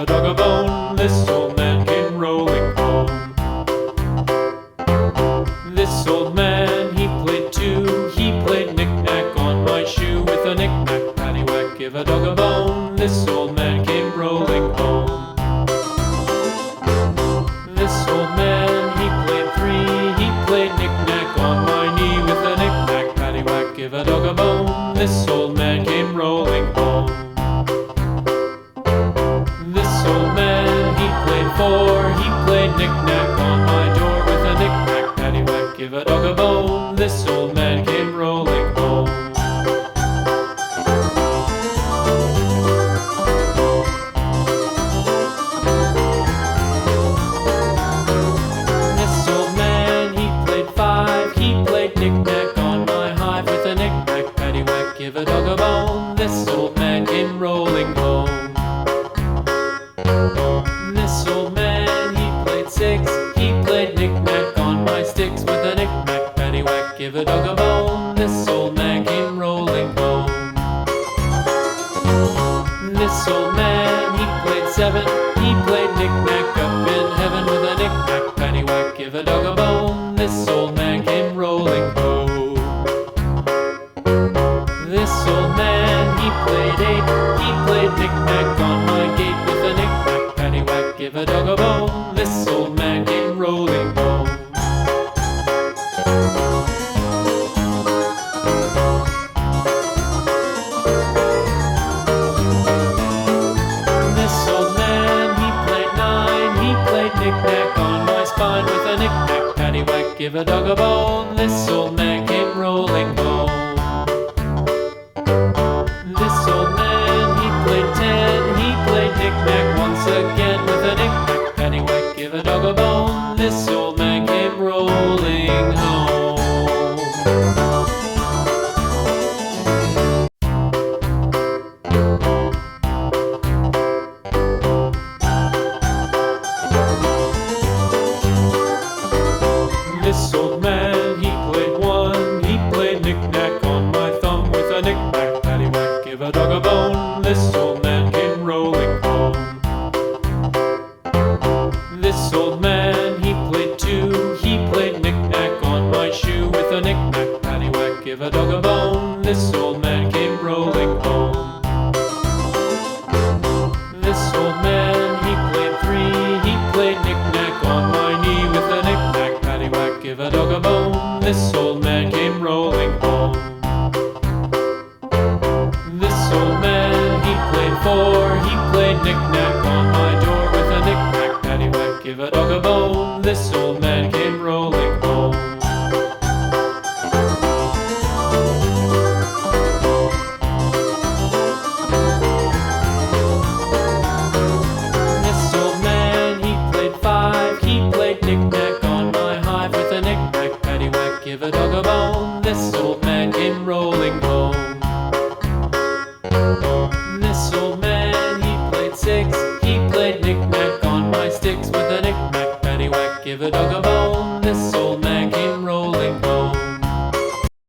a dog a bone. This old man came rolling home. This old man, he played too. He played knick-knack on my shoe. With a knick-knack, paddywhack, give a dog a bone. This old man came rolling home. This old man, he played three. He played knick-knack on my knee. With a knick-knack, paddywhack, give a dog a bone. This old man came rolling home. This old man, he played four. He played knick-knack on my door. With a knick-knack, paddywhack, give a dog a bone. This old man came rolling home. This old man, he played five. He played knick-knack on my hive. With a knick-knack, paddywhack, give a dog a bone. This old man came rolling home. This old man, he played six. He played knick-knack on my sticks. With a knick-knack, paddywhack, give a dog a bone. This old man came rolling home. This old man, he played seven. He played knick-knack up in heaven. With a knick-knack, paddywhack, give a dog a bone. This old man came rolling home. This old man, he played eight. He played knick-knack on my gate. With a knick-knack, paddywhack, give a dog a bone. This old man came rolling home. This old man, he played nine. He played knick-knack on my spine. With a knick-knack, paddywhack, give a dog a bone. This old man came rolling home. This old man, he played ten. He played knick-knack once again. With a knick-knack, paddywhack, give a dog a bone. This old man came rolling home. This old man, he played one. He played knick-knack on my thumb. With a knick-knack, paddywhack, give a dog a bone. This old man came rolling home. This old man, he played two. He played knick-knack on my shoe. With a knick-knack, paddywhack, give a dog a bone. This old man came rolling home. This old man, he played three. He played knick-knack on my knee. With a knick-knack, paddywhack, give a dog a bone. This old man came rolling home. This old man, he played four. He played knick-knack on my door. With a knick-knack, paddywhack, give a dog a bone. This old man came